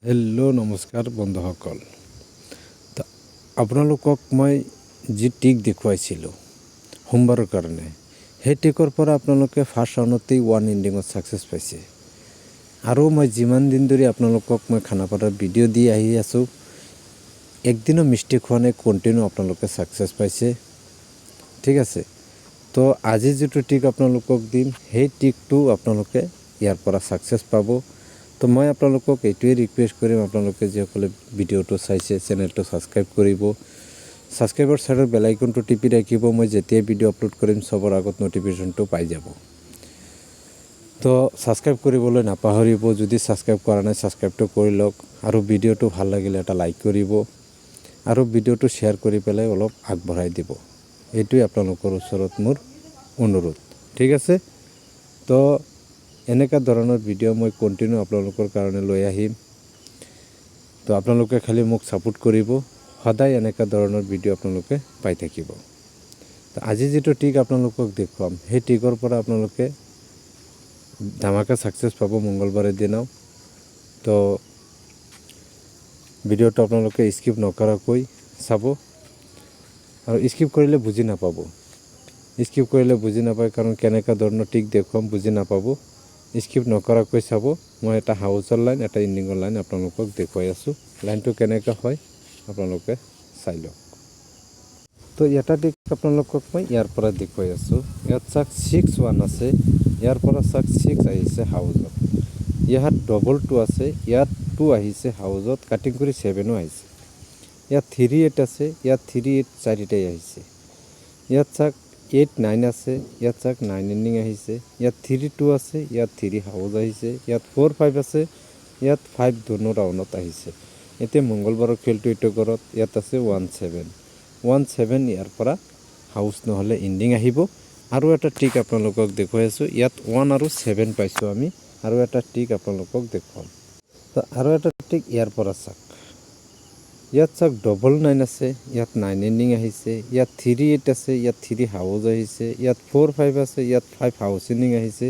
Hello' নমস্কাৰ বন্ধুসকল। আপোনালোকক মই যি টিক দেখুৱাইছিলোঁ সোমবাৰৰ কাৰণে, সেই টিকৰ পৰা আপোনালোকে ফাৰ্ষ্ট ৰাউণ্ডতেই 1 এণ্ডিঙত ছাকচেছ পাইছে। আৰু মই যিমান দিন ধৰি আপোনালোকক মই খানাপাৰাৰ ভিডিঅ' দি আহি আছোঁ, একদিনো মিষ্টেক হোৱা নাই, কণ্টিনিউ আপোনালোকে ছাকচেছ পাইছে। ঠিক আছে, তো আজি যিটো টিক আপোনালোকক দিম, সেই টিকটো আপোনালোকে ইয়াৰ পৰা ছাকচেছ পাব। তো মই আপোনালোকক এইটোৱে ৰিকুৱেষ্ট কৰিম, আপোনালোকে যিসকলে ভিডিঅ'টো চাইছে চেনেলটো ছাবস্ক্ৰাইব কৰিব, ছাবস্ক্ৰাইবৰ ছাইডৰ বেল আইকনটো টিপি ৰাখিব। মই যেতিয়াই ভিডিঅ' আপলোড কৰিম চবৰ আগত নটিফিকেশ্যনটো পাই যাব। তো ছাবস্ক্ৰাইব কৰিবলৈ নাপাহৰিব। যদি ছাবস্ক্ৰাইব কৰা নাই ছাবস্ক্ৰাইবটো কৰি লওক, আৰু ভিডিঅ'টো ভাল লাগিলে এটা লাইক কৰিব, আৰু ভিডিঅ'টো শ্বেয়াৰ কৰি পেলাই অলপ আগবঢ়াই দিব। এইটোৱে আপোনালোকৰ ওচৰত মোৰ অনুৰোধ। ঠিক আছে, তো এনেকুৱা ধৰণৰ ভিডিঅ' মই কণ্টিনিউ আপোনালোকৰ কাৰণে লৈ আহিম। তো আপোনালোকে খালি মোক ছাপোৰ্ট কৰিব, সদায় এনেকুৱা ধৰণৰ ভিডিঅ' আপোনালোকে পাই থাকিব। তো আজি যিটো টিক আপোনালোকক দেখুৱাম, সেই টিকৰ পৰা আপোনালোকে ধামাকা ছাকচেছ পাব মংগলবাৰৰ দিনাও। তো ভিডিঅ'টো আপোনালোকে স্কিপ নকৰাকৈ চাব, আৰু স্কিপ কৰিলে বুজি নাপাব। স্কিপ কৰিলে বুজি নাপায়, কাৰণ কেনেকুৱা ধৰণৰ টিক দেখুৱাম বুজি নাপাব। স্কিপ নকৰাকৈ চাব। মই এটা হাউচৰ লাইন, এটা ইণ্ডিঙৰ লাইন আপোনালোকক দেখুৱাই আছোঁ। লাইনটো কেনেকুৱা হয় আপোনালোকে চাই লওক। তো এটা টিক আপোনালোকক মই ইয়াৰ পৰা দেখুৱাই আছোঁ। ইয়াত চাওক 6-1 আছে, ইয়াৰ পৰা চাওক 6 আহিছে হাউজত, ইয়াত ডবল 2 আছে, ইয়াত 2 আহিছে হাউজত, কাটিং কৰি 7ও আহিছে। ইয়াত 3-8 আছে, ইয়াত 3-8 চাৰিটাই আহিছে। ইয়াত চাওক 8-9 আছে, ইয়াত চাওক 9 এণ্ডিং আহিছে। ইয়াত 3-2 আছে, ইয়াত 3 হাউজ আহিছে। ইয়াত 4-5 আছে, ইয়াত 5 দুনো ৰাউণ্ডত আহিছে। এতিয়া মংগলবাৰৰ খেলটো এইটো ঘৰত, ইয়াত আছে 1-7 ইয়াৰ পৰা হাউচ নহ'লে ইণ্ডিং আহিব। আৰু এটা টিক আপোনালোকক দেখুৱাই আছোঁ, ইয়াত 1 আৰু 7 পাইছোঁ আমি। আৰু এটা টিক আপোনালোকক দেখুৱাম। তো আৰু এটা টিক ইয়াৰ পৰা চাওক, ইয়াত চাওক ডবল 9 আছে, ইয়াত 9 এণ্ডিং আহিছে। ইয়াত 3-8 আছে, ইয়াত 3 হাউচ আহিছে। ইয়াত 4-5 আছে, ইয়াত 5 হাউচ ইণ্ডিং আহিছে।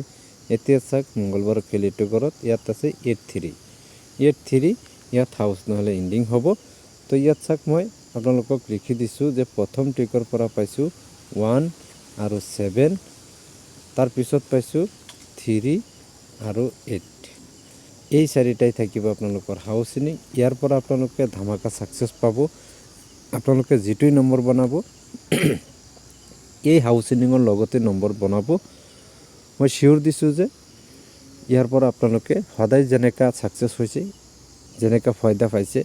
এতিয়া চাওক মংগলবাৰৰ খেল এইটো ঘৰত, ইয়াত আছে 8-3, ইয়াত হাউচ নহ'লে ইণ্ডিং হ'ব। তো ইয়াত চাওক মই আপোনালোকক লিখি দিছোঁ যে প্ৰথম টিকৰ পৰা পাইছোঁ 1 আৰু 7, তাৰপিছত পাইছোঁ 3 আৰু 8। এই চাৰিটাই থাকিব আপোনালোকৰ হাউচ ইনিং। ইয়াৰ পৰা আপোনালোকে ধামাকা ছাকচেছ পাব। আপোনালোকে যিটোৱেই নম্বৰ বনাব এই হাউচ ইনিঙৰ লগতে নম্বৰ বনাব। মই চিয়'ৰ দিছোঁ যে ইয়াৰ পৰা আপোনালোকে সদায় যেনেকুৱা ছাকচেছ হৈছে, যেনেকুৱা ফাইদা পাইছে,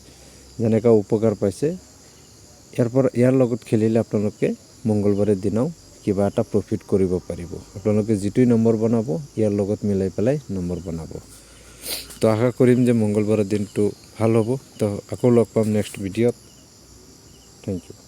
যেনেকুৱা উপকাৰ পাইছে, ইয়াৰ লগত খেলিলে আপোনালোকে মংগলবাৰৰ দিনাও কিবা এটা প্ৰফিট কৰিব পাৰিব। আপোনালোকে যিটোৱেই নম্বৰ বনাব ইয়াৰ লগত মিলাই পেলাই নম্বৰ বনাব। তো আশা কৰিম যে মংগলবাৰৰ দিনটো ভাল হ'ব। তো আকৌ লগ পাম নেক্সট ভিডিঅ'ত। Thank U.